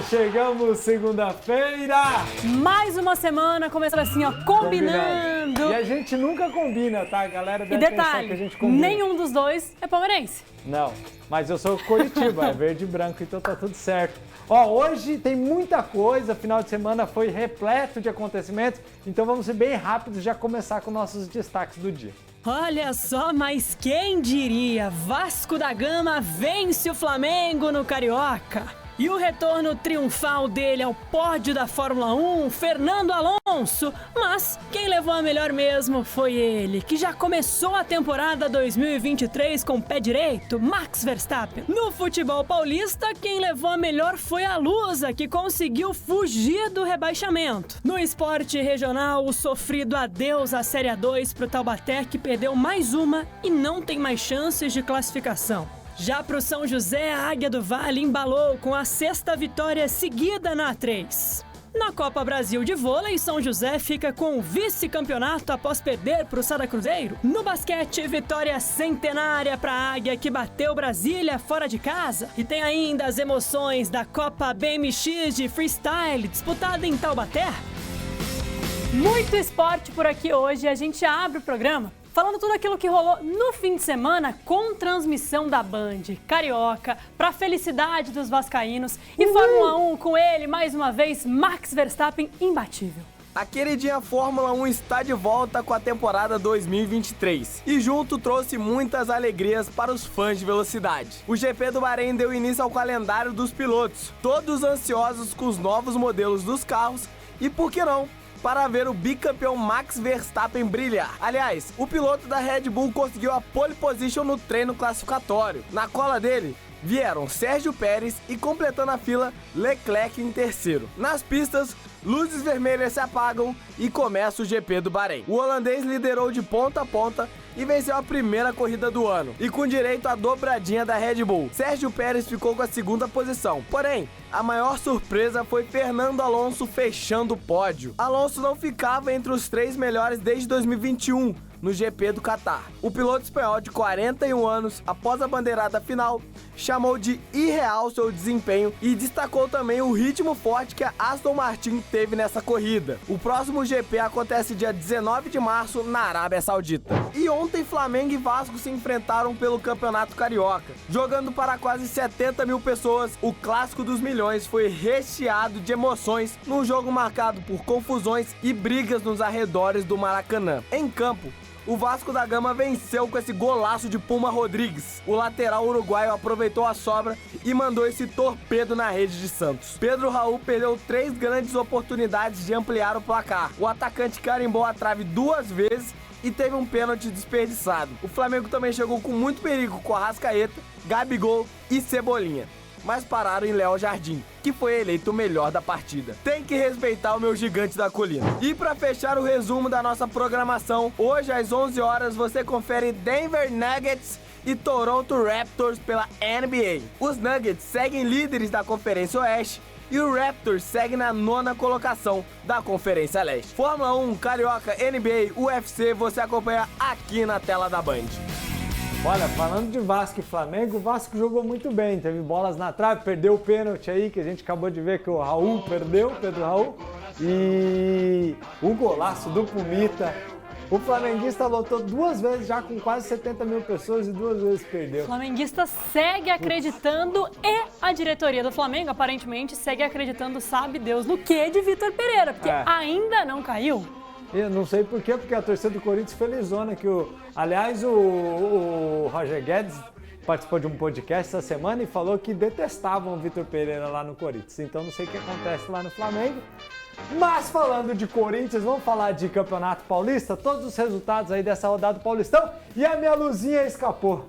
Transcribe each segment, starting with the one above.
Chegamos segunda-feira! Mais uma semana, começando assim, ó, combinando. E a gente nunca combina, tá? A galera deve E pensar detalhe, que a gente combina. nenhum dos dois é palmeirense. Não, mas eu sou Coritiba, é verde e branco, então tá tudo certo. Ó, hoje tem muita coisa, final de semana foi repleto de acontecimentos, então vamos ser bem rápidos e já começar com nossos destaques do dia. Olha só, mas quem diria? Vasco da Gama vence o Flamengo no Carioca. E o retorno triunfal dele ao pódio da Fórmula 1, Fernando Alonso. Mas quem levou a melhor mesmo foi ele, que já começou a temporada 2023 com o pé direito, Max Verstappen. No futebol paulista, quem levou a melhor foi a Lusa, que conseguiu fugir do rebaixamento. No esporte regional, o sofrido adeus à Série A2 pro Taubaté, que perdeu mais uma e não tem mais chances de classificação. Já pro São José, a Águia do Vale embalou com a 6ª vitória seguida na A3. Na Copa Brasil de Vôlei, São José fica com o vice-campeonato após perder pro Sada Cruzeiro. No basquete, vitória centenária para a Águia, que bateu Brasília fora de casa. E tem ainda as emoções da Copa BMX de Freestyle, disputada em Taubaté. Muito esporte por aqui hoje, a gente abre o programa falando tudo aquilo que rolou no fim de semana com transmissão da Band, Carioca, pra felicidade dos vascaínos e Fórmula 1 com ele, mais uma vez, Max Verstappen imbatível. A queridinha Fórmula 1 está de volta com a temporada 2023 e junto trouxe muitas alegrias para os fãs de velocidade. O GP do Bahrein deu início ao calendário dos pilotos, todos ansiosos com os novos modelos dos carros e, por que não, para ver o bicampeão Max Verstappen brilhar. Aliás, o piloto da Red Bull conseguiu a pole position no treino classificatório. Na cola dele, vieram Sérgio Pérez e, completando a fila, Leclerc em terceiro. Nas pistas, luzes vermelhas se apagam e começa o GP do Bahrein. O holandês liderou de ponta a ponta e venceu a primeira corrida do ano, e com direito à dobradinha da Red Bull. Sérgio Pérez ficou com a 2ª posição. Porém, a maior surpresa foi Fernando Alonso fechando o pódio. Alonso não ficava entre os 3 melhores desde 2021, no GP do Catar. O piloto espanhol de 41 anos, após a bandeirada final, chamou de irreal seu desempenho e destacou também o ritmo forte que a Aston Martin teve nessa corrida. O próximo GP acontece dia 19 de março na Arábia Saudita. E ontem Flamengo e Vasco se enfrentaram pelo Campeonato Carioca. Jogando para quase 70 mil pessoas, o Clássico dos Milhões foi recheado de emoções num jogo marcado por confusões e brigas nos arredores do Maracanã. Em campo, o Vasco da Gama venceu com esse golaço de Puma Rodrigues. O lateral uruguaio aproveitou a sobra e mandou esse torpedo na rede de Santos. Pedro Raul perdeu 3 grandes oportunidades de ampliar o placar. O atacante carimbou a trave 2 vezes e teve um pênalti desperdiçado. O Flamengo também chegou com muito perigo com Arrascaeta, Gabigol e Cebolinha, mas pararam em Léo Jardim, que foi eleito o melhor da partida. Tem que respeitar o meu gigante da colina. E para fechar o resumo da nossa programação, hoje às 11 horas você confere Denver Nuggets e Toronto Raptors pela NBA. Os Nuggets seguem líderes da Conferência Oeste e o Raptors segue na 9ª colocação da Conferência Leste. Fórmula 1, Carioca, NBA, UFC, você acompanha aqui na tela da Band. Olha, falando de Vasco e Flamengo, o Vasco jogou muito bem, teve bolas na trave, perdeu o pênalti aí, que a gente acabou de ver que o Raul perdeu, Pedro Raul, e o golaço do Pumita. O flamenguista lotou 2 vezes já com quase 70 mil pessoas e 2 vezes perdeu. O flamenguista segue acreditando e a diretoria do Flamengo, aparentemente, segue acreditando, sabe Deus, no que de Vitor Pereira, porque ainda não caiu. Eu não sei por quê, porque a torcida do Corinthians felizona que aliás, o Roger Guedes participou de um podcast essa semana e falou que detestavam o Vitor Pereira lá no Corinthians. Então não sei o que acontece lá no Flamengo. Mas falando de Corinthians, vamos falar de Campeonato Paulista, todos os resultados aí dessa rodada do Paulistão e a minha luzinha escapou.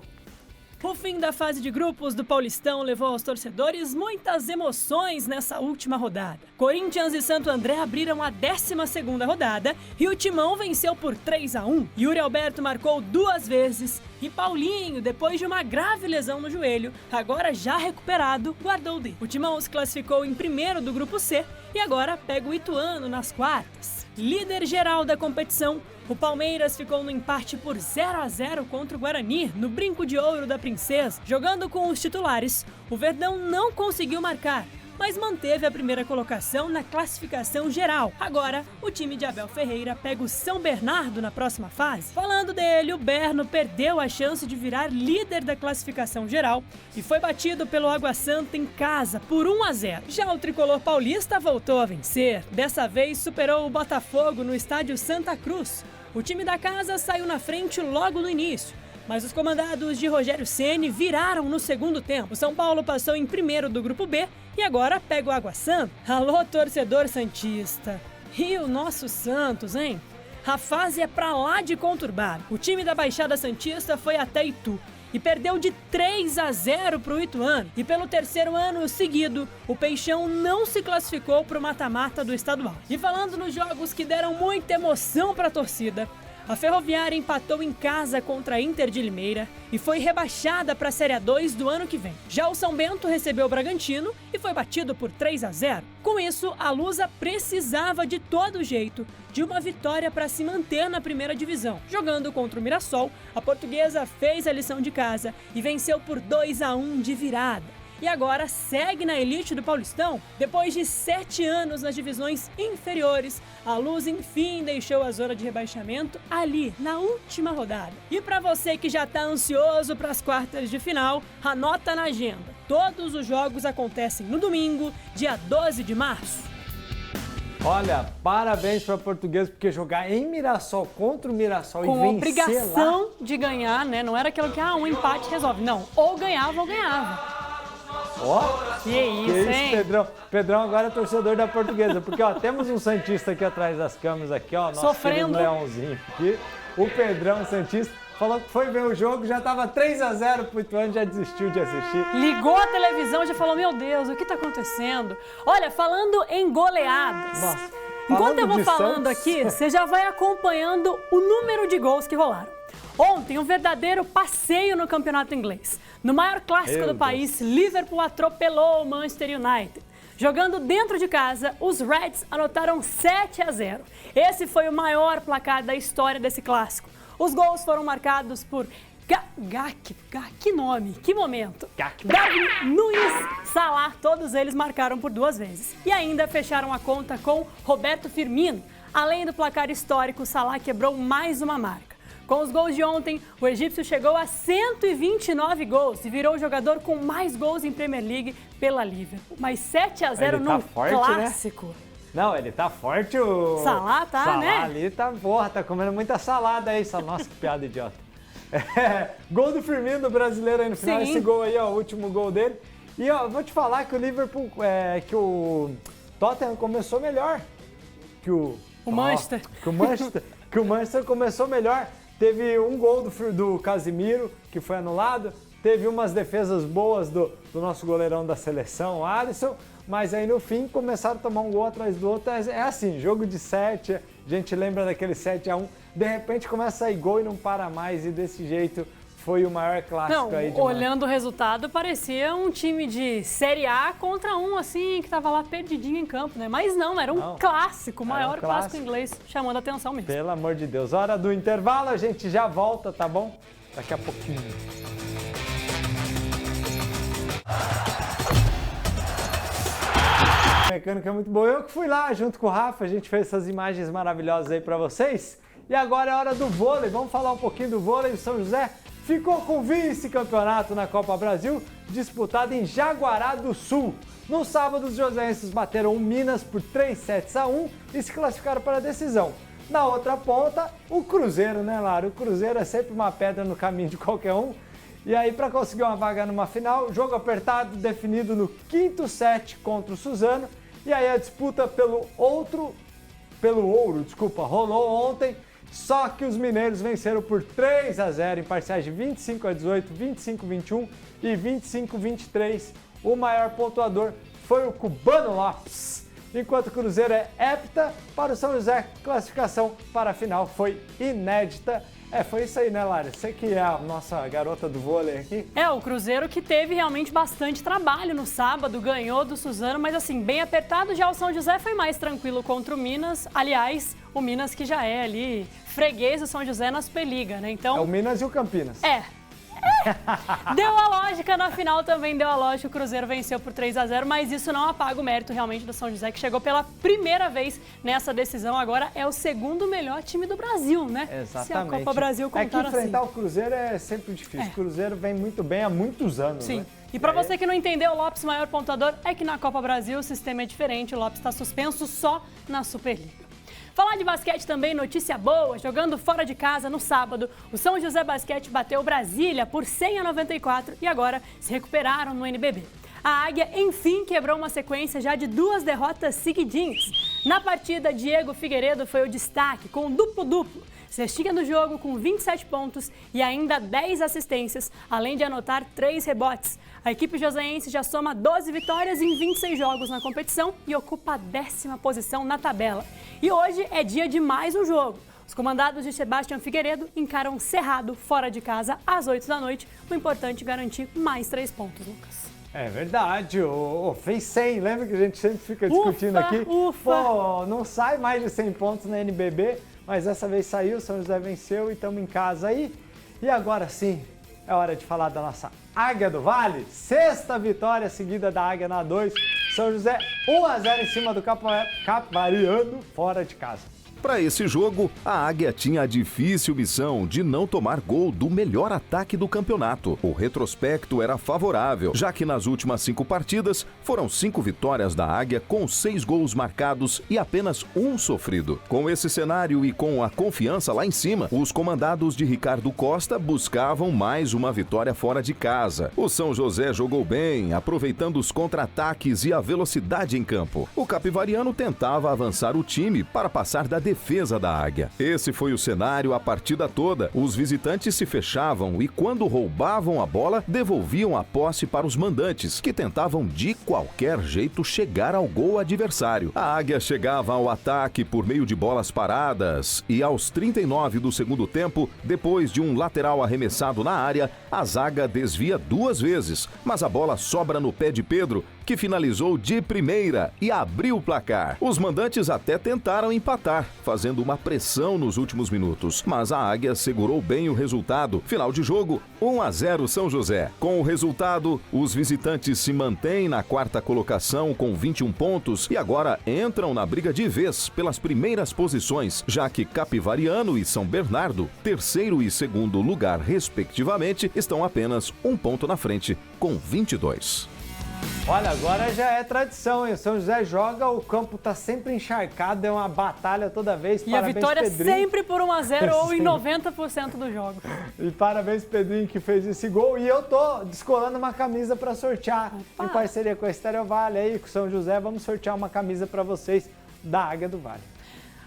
O fim da fase de grupos do Paulistão levou aos torcedores muitas emoções nessa última rodada. Corinthians e Santo André abriram a 12ª rodada e o Timão venceu por 3-1. Yuri Alberto marcou 2 vezes e Paulinho, depois de uma grave lesão no joelho, agora já recuperado, guardou o dedo. O Timão se classificou em primeiro do grupo C e agora pega o Ituano nas quartas. Líder geral da competição, o Palmeiras ficou no empate por 0-0 contra o Guarani, no Brinco de Ouro da Princesa. Jogando com os titulares, o Verdão não conseguiu marcar, mas manteve a primeira colocação na classificação geral. Agora, o time de Abel Ferreira pega o São Bernardo na próxima fase. Falando dele, o Berno perdeu a chance de virar líder da classificação geral e foi batido pelo Água Santa em casa por 1-0. Já o tricolor paulista voltou a vencer. Dessa vez superou o Botafogo no estádio Santa Cruz. O time da casa saiu na frente logo no início, mas os comandados de Rogério Ceni viraram no segundo tempo. O São Paulo passou em primeiro do grupo B e agora pega o Água Santa. Alô, torcedor santista. E o nosso Santos, hein? A fase é pra lá de conturbada. O time da Baixada Santista foi até Itu e perdeu de 3-0 pro Ituano. E pelo terceiro ano seguido, o Peixão não se classificou pro mata-mata do estadual. E falando nos jogos que deram muita emoção pra torcida, a Ferroviária empatou em casa contra a Inter de Limeira e foi rebaixada para a Série A2 do ano que vem. Já o São Bento recebeu o Bragantino e foi batido por 3-0. Com isso, a Lusa precisava de todo jeito de uma vitória para se manter na primeira divisão. Jogando contra o Mirassol, a Portuguesa fez a lição de casa e venceu por 2-1 de virada. E agora segue na elite do Paulistão. Depois de 7 anos nas divisões inferiores, a Luz enfim deixou a zona de rebaixamento ali, na última rodada. E para você que já está ansioso para as quartas de final, anota na agenda. Todos os jogos acontecem no domingo, dia 12 de março. Olha, parabéns para a Portuguesa, porque jogar em Mirassol contra o Mirassol e vencer com obrigação de ganhar, né? Não era aquilo que um empate resolve. Não, ou ganhava ou ganhava. Ó, que isso, hein? Pedrão. Pedrão agora é torcedor da Portuguesa, porque ó, temos um santista aqui atrás das câmeras aqui, ó, nosso sofrendo leãozinho aqui. O Pedrão santista falou que foi ver o jogo, já tava 3-0 pro Ituano, já desistiu de assistir. Ligou a televisão e já falou, meu Deus, o que tá acontecendo? Olha, falando em goleadas. Nossa, enquanto eu vou falando Santos aqui, você já vai acompanhando o número de gols que rolaram. Ontem, um verdadeiro passeio no campeonato inglês. No maior clássico do país, Liverpool atropelou o Manchester United. Jogando dentro de casa, os Reds anotaram 7-0. Esse foi o maior placar da história desse clássico. Os gols foram marcados por que nome, que momento. Darwin Núñez, Salah, todos eles marcaram por 2 vezes. E ainda fecharam a conta com Roberto Firmino. Além do placar histórico, Salah quebrou mais uma marca. Com os gols de ontem, o egípcio chegou a 129 gols e virou o jogador com mais gols em Premier League pela Liverpool. Mas 7-0 num clássico. Né? Não, ele tá forte, o Salah tá, Salah, né? Ali tá, porra, tá comendo muita salada aí. Nossa, que piada idiota. Gol do Firmino, do brasileiro aí no final. Sim. Esse gol aí, ó, o último gol dele. E ó, vou te falar que o Liverpool, que o Tottenham começou melhor que o Manchester. Que o Manchester começou melhor. Teve um gol do Casemiro, que foi anulado. Teve umas defesas boas do nosso goleirão da seleção, Alisson. Mas aí no fim começaram a tomar um gol atrás do outro. É assim, jogo de 7, a gente lembra daquele 7-1. De repente começa a sair gol e não para mais. E desse jeito foi o maior clássico aí de olhando o resultado, parecia um time de Série A contra um, assim, que tava lá perdidinho em campo, né? Mas não, era um clássico, o maior clássico inglês, chamando a atenção mesmo. Pelo amor de Deus. Hora do intervalo, a gente já volta, tá bom? Daqui a pouquinho. A mecânica é muito boa. Eu que fui lá junto com o Rafa, a gente fez essas imagens maravilhosas aí pra vocês. E agora é hora do vôlei. Vamos falar um pouquinho do vôlei. O São José ficou com vice-campeonato na Copa Brasil, disputado em Jaguará do Sul. No sábado, os joseenses bateram o Minas por 3-1 e se classificaram para a decisão. Na outra ponta, o Cruzeiro, né, Lara? O Cruzeiro é sempre uma pedra no caminho de qualquer um. E aí, para conseguir uma vaga numa final, jogo apertado, definido no 5º set contra o Suzano. E aí a disputa pelo ouro, rolou ontem. Só que os mineiros venceram por 3-0 em parciais de 25-18, 25-21 e 25-23. O maior pontuador foi o Cubano Lopes. Enquanto o Cruzeiro é hepta, para o São José, classificação para a final foi inédita. Foi isso aí, né, Lara? Você que é a nossa garota do vôlei aqui. O Cruzeiro que teve realmente bastante trabalho no sábado, ganhou do Suzano, mas assim, bem apertado. Já o São José foi mais tranquilo contra o Minas. Aliás, o Minas que já é ali freguês do São José na Superliga, né? Então, é o Minas e o Campinas. Deu a lógica, na final também deu a lógica, o Cruzeiro venceu por 3-0, mas isso não apaga o mérito realmente do São José, que chegou pela primeira vez nessa decisão, agora é o segundo melhor time do Brasil, né? Exatamente. Se a Copa Brasil contar que enfrentar assim. o Cruzeiro é sempre difícil, o Cruzeiro vem muito bem há muitos anos, Sim. né? E pra você que não entendeu, o Lopes, maior pontuador, é que na Copa Brasil o sistema é diferente, o Lopes está suspenso só na Superliga. Falar de basquete também, notícia boa, jogando fora de casa no sábado, o São José Basquete bateu Brasília por 100-94 e agora se recuperaram no NBB. A Águia, enfim, quebrou uma sequência já de 2 derrotas seguidinhas. Na partida, Diego Figueiredo foi o destaque, com duplo-duplo. Cestinha do jogo com 27 pontos e ainda 10 assistências, além de anotar 3 rebotes. A equipe joseense já soma 12 vitórias em 26 jogos na competição e ocupa a 10ª posição na tabela. E hoje é dia de mais um jogo. Os comandados de Sebastião Figueiredo encaram Cerrado fora de casa às 8 da noite. O importante é garantir mais 3 pontos, Lucas. É verdade, fez 100, lembra que a gente sempre fica discutindo aqui? Pô, não sai mais de 100 pontos na NBB, mas dessa vez saiu, São José venceu e estamos em casa aí. E agora sim, é hora de falar da nossa Águia do Vale, 6ª vitória seguida da Águia na 2, São José 1-0 em cima do Capivariano fora de casa. Para esse jogo, a Águia tinha a difícil missão de não tomar gol do melhor ataque do campeonato. O retrospecto era favorável, já que nas últimas 5 partidas foram 5 vitórias da Águia com 6 gols marcados e apenas 1 sofrido. Com esse cenário e com a confiança lá em cima, os comandados de Ricardo Costa buscavam mais uma vitória fora de casa. O São José jogou bem, aproveitando os contra-ataques e a velocidade em campo. O Capivariano tentava avançar o time para passar da defesa da Águia. Esse foi o cenário a partida toda. Os visitantes se fechavam e, quando roubavam a bola, devolviam a posse para os mandantes, que tentavam de qualquer jeito chegar ao gol adversário. A Águia chegava ao ataque por meio de bolas paradas e, aos 39 do segundo tempo, depois de um lateral arremessado na área, a zaga desvia 2 vezes, mas a bola sobra no pé de Pedro, que finalizou de primeira e abriu o placar. Os mandantes até tentaram empatar, fazendo uma pressão nos últimos minutos, mas a Águia segurou bem o resultado. Final de jogo, 1-0 São José. Com o resultado, os visitantes se mantêm na 4ª colocação com 21 pontos e agora entram na briga de vez pelas primeiras posições, já que Capivariano e São Bernardo, 3º e 2º lugar respectivamente, estão apenas 1 ponto na frente, com 22. Olha, agora já é tradição, hein? O São José joga, o campo tá sempre encharcado, é uma batalha toda vez. E parabéns, a vitória Pedrinho. sempre por 1-0 ou em 90% dos jogos. E parabéns, Pedrinho, que fez esse gol. E eu tô descolando uma camisa para sortear. Em parceria com a Estéreo Vale aí, com o São José, vamos sortear uma camisa para vocês da Águia do Vale.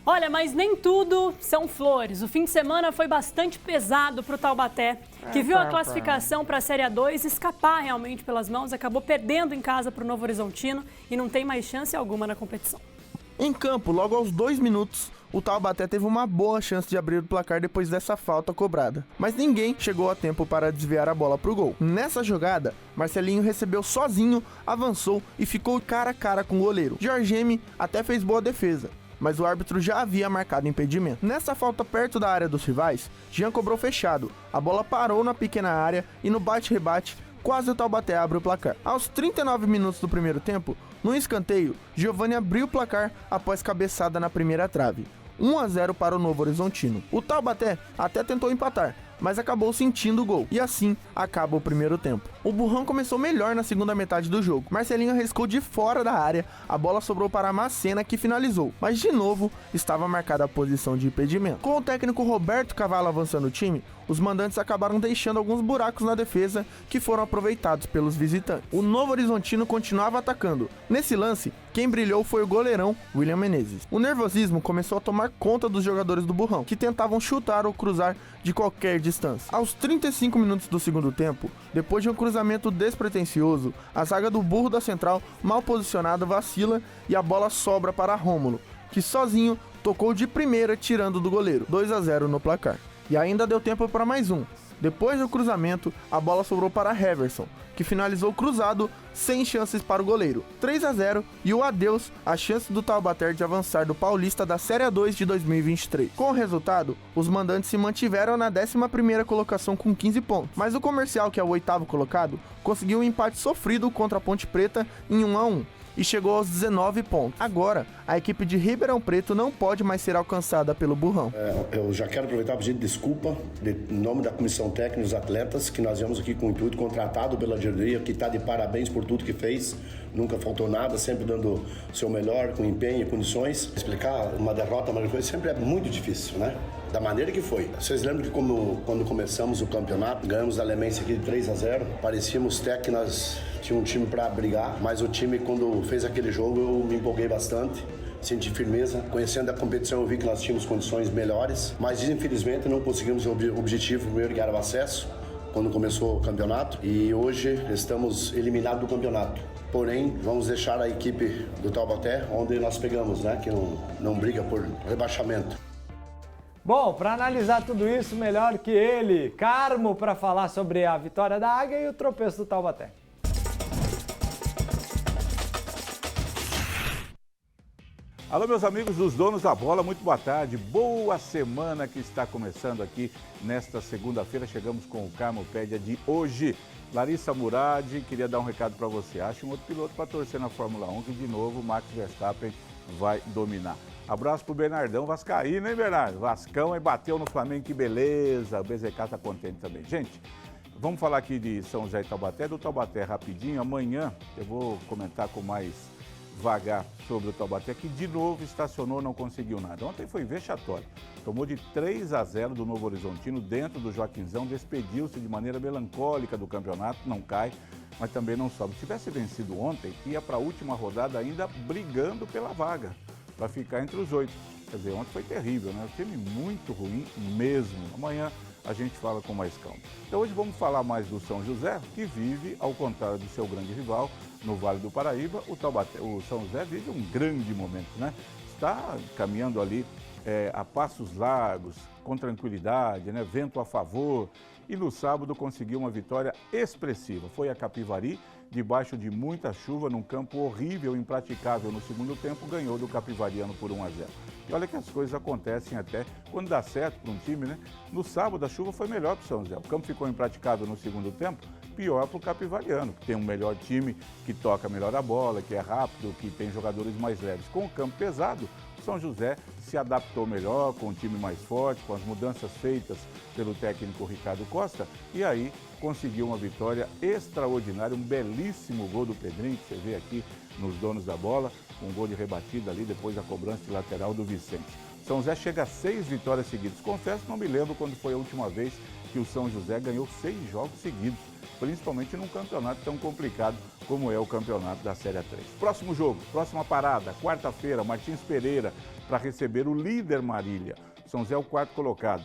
Olha, mas nem tudo são flores. O fim de semana foi bastante pesado para o Taubaté, que viu a classificação para a Série A2 escapar realmente pelas mãos, acabou perdendo em casa para o Novo Horizontino e não tem mais chance alguma na competição. Em campo, logo aos 2 minutos, o Taubaté teve uma boa chance de abrir o placar depois dessa falta cobrada. Mas ninguém chegou a tempo para desviar a bola para o gol. Nessa jogada, Marcelinho recebeu sozinho, avançou e ficou cara a cara com o goleiro. Jorgemi até fez boa defesa, mas o árbitro já havia marcado impedimento. Nessa falta perto da área dos rivais, Jean cobrou fechado. A bola parou na pequena área e no bate-rebate, quase o Taubaté abre o placar. Aos 39 minutos do primeiro tempo, no escanteio, Giovani abriu o placar após cabeçada na primeira trave. 1-0 para o Novo Horizontino. O Taubaté até tentou empatar, mas acabou sentindo o gol, e assim acaba o primeiro tempo. O Burrão começou melhor na segunda metade do jogo. Marcelinho arriscou de fora da área, a bola sobrou para Macena, que finalizou, mas de novo estava marcada a posição de impedimento. Com o técnico Roberto Cavallo avançando o time, os mandantes acabaram deixando alguns buracos na defesa que foram aproveitados pelos visitantes. O Novo Horizontino continuava atacando. Nesse lance, quem brilhou foi o goleirão William Menezes. O nervosismo começou a tomar conta dos jogadores do Burrão, que tentavam chutar ou cruzar de qualquer distância. Aos 35 minutos do segundo tempo, depois de um cruzamento despretensioso, a zaga do Burro da Central, mal posicionada, vacila e a bola sobra para Rômulo, que sozinho tocou de primeira tirando do goleiro. 2-0 no placar. E ainda deu tempo para mais um. Depois do cruzamento, a bola sobrou para Heverson, que finalizou cruzado sem chances para o goleiro. 3-0 e o adeus à chance do Taubaté de avançar do Paulista da Série A2 de 2023. Com o resultado, os mandantes se mantiveram na 11ª colocação com 15 pontos, mas o Comercial, que é o 8º colocado, conseguiu um empate sofrido contra a Ponte Preta em 1-1. E chegou aos 19 pontos. Agora, a equipe de Ribeirão Preto não pode mais ser alcançada pelo Burrão. Eu já quero aproveitar para pedir desculpa em nome da comissão técnica e dos atletas, que nós viemos aqui com o intuito, contratado pela diretoria, que está de parabéns por tudo que fez. Nunca faltou nada, sempre dando o seu melhor, com empenho e condições. Explicar uma derrota, uma coisa, sempre é muito difícil, né? Da maneira que foi. Vocês lembram que quando começamos o campeonato, ganhamos a Alemense aqui de 3-0, parecíamos até que nós tínhamos um time para brigar, mas o time, quando fez aquele jogo, eu me empolguei bastante, senti firmeza. Conhecendo a competição, eu vi que nós tínhamos condições melhores, mas infelizmente não conseguimos o objetivo primeiro, que era o acesso, quando começou o campeonato, e hoje estamos eliminados do campeonato. Porém, vamos deixar a equipe do Taubaté, onde nós pegamos, né, que não briga por rebaixamento. Bom, para analisar tudo isso, melhor que ele, Carmo, para falar sobre a vitória da Águia e o tropeço do Taubaté. Alô, meus amigos dos donos da bola, muito boa tarde. Boa semana que está começando aqui nesta segunda-feira. Chegamos com o Carmopédia de hoje. Larissa Murad, queria dar um recado para você. Acha um outro piloto para torcer na Fórmula 1, que de novo o Max Verstappen vai dominar. Abraço pro Bernardão Vascaíno, hein, Bernardo? Vascão aí bateu no Flamengo, que beleza. O BZK tá contente também. Gente, vamos falar aqui de São José e Taubaté. Do Taubaté rapidinho. Amanhã eu vou comentar com mais vagar sobre o Taubaté, que de novo estacionou, não conseguiu nada. Ontem foi vexatório. Tomou de 3-0 do Novo Horizontino dentro do Joaquinzão, despediu-se de maneira melancólica do campeonato, não cai, mas também não sobe. Se tivesse vencido ontem, ia para a última rodada ainda brigando pela vaga, para ficar entre os 8. Quer dizer, ontem foi terrível, né? Um time muito ruim mesmo. Amanhã a gente fala com mais calma. Então hoje vamos falar mais do São José, que vive, ao contrário do seu grande rival, no Vale do Paraíba. O São José vive um grande momento, né? Está caminhando ali a passos largos, com tranquilidade, né? Vento a favor. E no sábado conseguiu uma vitória expressiva. Foi a Capivari, debaixo de muita chuva, num campo horrível, impraticável no segundo tempo, ganhou do Capivariano por 1-0. E olha que as coisas acontecem até quando dá certo para um time, né? No sábado a chuva foi melhor para o São José. O campo ficou impraticável no segundo tempo, pior para o Capivariano, que tem um melhor time, que toca melhor a bola, que é rápido, que tem jogadores mais leves. Com o campo pesado, o São José se adaptou melhor, com um time mais forte, com as mudanças feitas pelo técnico Ricardo Costa, e aí conseguiu uma vitória extraordinária, um belíssimo gol do Pedrinho, que você vê aqui nos donos da bola, um gol de rebatida ali, depois a cobrança de lateral do Vicente. São José chega a 6 vitórias seguidas. Confesso que não me lembro quando foi a última vez que o São José ganhou 6 jogos seguidos, principalmente num campeonato tão complicado como é o campeonato da Série A3. Próximo jogo, próxima parada, quarta-feira, Martins Pereira, para receber o líder Marília. São José é o 4º colocado.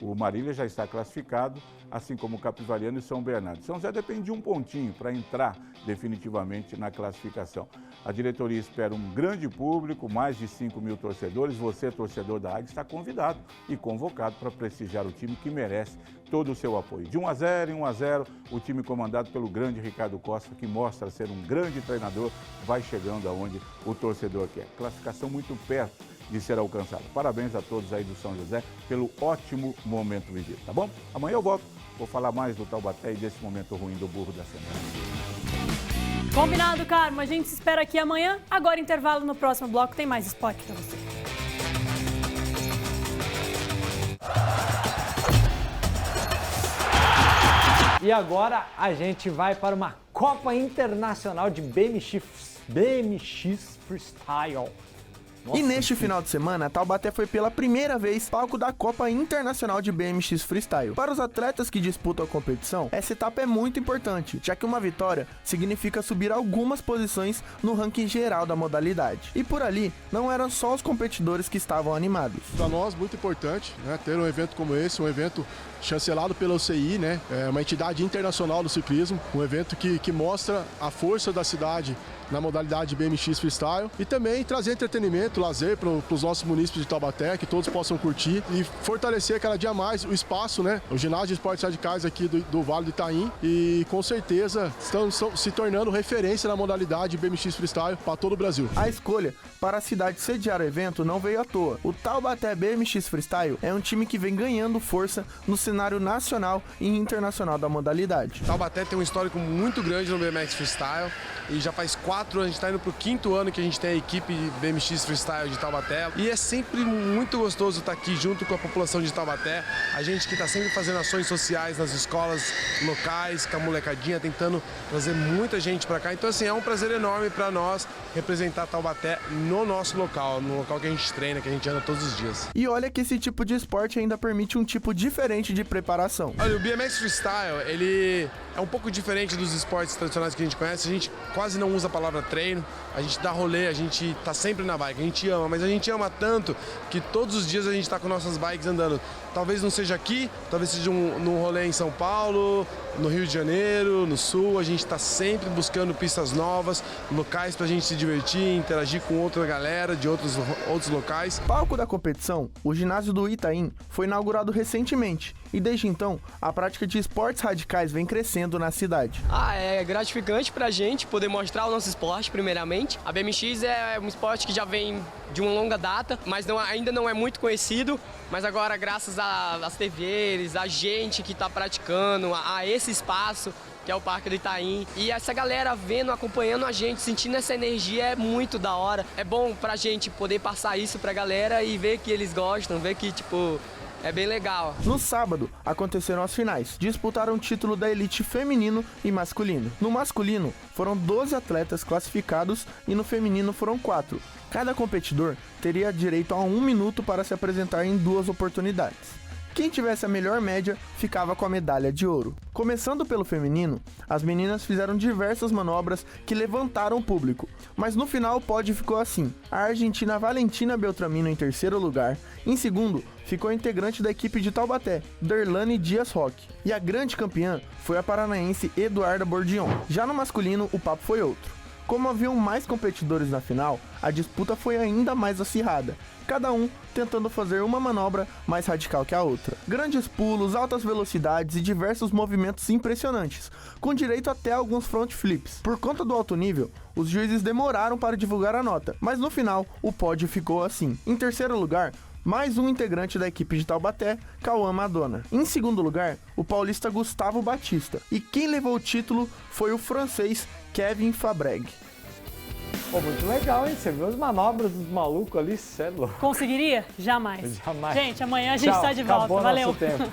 O Marília já está classificado, assim como o Capivariano e São Bernardo. São José depende de um pontinho para entrar definitivamente na classificação. A diretoria espera um grande público, mais de 5 mil torcedores. Você, torcedor da Águia, está convidado e convocado para prestigiar o time que merece todo o seu apoio. De 1-0 em 1-0, o time comandado pelo grande Ricardo Costa, que mostra ser um grande treinador, vai chegando aonde o torcedor quer. Classificação muito perto de ser alcançada. Parabéns a todos aí do São José pelo ótimo momento vivido, tá bom? Amanhã eu volto, vou falar mais do Taubaté e desse momento ruim do burro da semana. Combinado, Carmo. A gente se espera aqui amanhã. Agora intervalo, no próximo bloco tem mais esporte pra você. E agora a gente vai para uma Copa Internacional de BMX Freestyle. Nossa, e neste final de semana, Taubaté foi pela primeira vez palco da Copa Internacional de BMX Freestyle. Para os atletas que disputam a competição, essa etapa é muito importante, já que uma vitória significa subir algumas posições no ranking geral da modalidade. E por ali, não eram só os competidores que estavam animados. Para nós, muito importante, né, ter um evento como esse, um evento chancelado pela UCI, né, uma entidade internacional do ciclismo, um evento que mostra a força da cidade na modalidade BMX Freestyle e também trazer entretenimento entretenimento, lazer para os nossos munícipes de Taubaté, que todos possam curtir e fortalecer cada dia mais o espaço, né? O ginásio de esportes radicais aqui do Vale do Itaim, e com certeza estão se tornando referência na modalidade BMX Freestyle para todo o Brasil. A escolha para a cidade sediar o evento não veio à toa. O Taubaté BMX Freestyle é um time que vem ganhando força no cenário nacional e internacional da modalidade. Taubaté tem um histórico muito grande no BMX Freestyle e já faz 4 anos, a gente está indo para o 5º ano que a gente tem a equipe de BMX Freestyle de Taubaté, e é sempre muito gostoso estar aqui junto com a população de Taubaté, a gente que está sempre fazendo ações sociais nas escolas locais, com a molecadinha, tentando trazer muita gente para cá. Então assim, é um prazer enorme para nós representar Taubaté no nosso local, no local que a gente treina, que a gente anda todos os dias. E olha que esse tipo de esporte ainda permite um tipo diferente de preparação. Olha, o BMX Freestyle, ele é um pouco diferente dos esportes tradicionais que a gente conhece. A gente quase não usa a palavra treino, a gente dá rolê, a gente tá sempre na bike, a gente ama, mas a gente ama tanto que todos os dias a gente tá com nossas bikes andando. Talvez não seja aqui, talvez seja num rolê em São Paulo, no Rio de Janeiro, no Sul. A gente tá sempre buscando pistas novas, locais pra gente se divertir, interagir com outra galera de outros locais. Palco da competição, o ginásio do Itaim foi inaugurado recentemente e desde então a prática de esportes radicais vem crescendo na cidade. É gratificante pra gente poder mostrar o nosso esporte primeiramente. A BMX é um esporte que já vem de uma longa data, mas ainda não é muito conhecido, mas agora graças às TVs, a gente que está praticando, a esse espaço que é o Parque do Itaim, e essa galera vendo, acompanhando a gente, sentindo essa energia é muito da hora. É bom pra gente poder passar isso pra galera e ver que eles gostam, ver que tipo é bem legal. No sábado, aconteceram as finais. Disputaram o título da elite feminino e masculino. No masculino, foram 12 atletas classificados e no feminino foram 4. Cada competidor teria direito a 1 minuto para se apresentar em 2 oportunidades. Quem tivesse a melhor média ficava com a medalha de ouro. Começando pelo feminino, as meninas fizeram diversas manobras que levantaram o público, mas no final o pódio ficou assim: a argentina Valentina Beltramino em terceiro lugar, em segundo ficou a integrante da equipe de Taubaté, Derlane Dias Roque, e a grande campeã foi a paranaense Eduarda Bordion. Já no masculino, o papo foi outro. Como haviam mais competidores na final, a disputa foi ainda mais acirrada, cada um tentando fazer uma manobra mais radical que a outra. Grandes pulos, altas velocidades e diversos movimentos impressionantes, com direito até alguns front flips. Por conta do alto nível, os juízes demoraram para divulgar a nota, mas no final o pódio ficou assim. Em terceiro lugar, mais um integrante da equipe de Taubaté, Cauã Madonna. Em segundo lugar, o paulista Gustavo Batista. E quem levou o título foi o francês Kevin Fabreg. Pô, muito legal, hein? Você viu as manobras dos malucos ali, cê é louco. Conseguiria? Jamais. Jamais. Gente, amanhã a gente está de volta. Acabou Valeu. nosso tempo.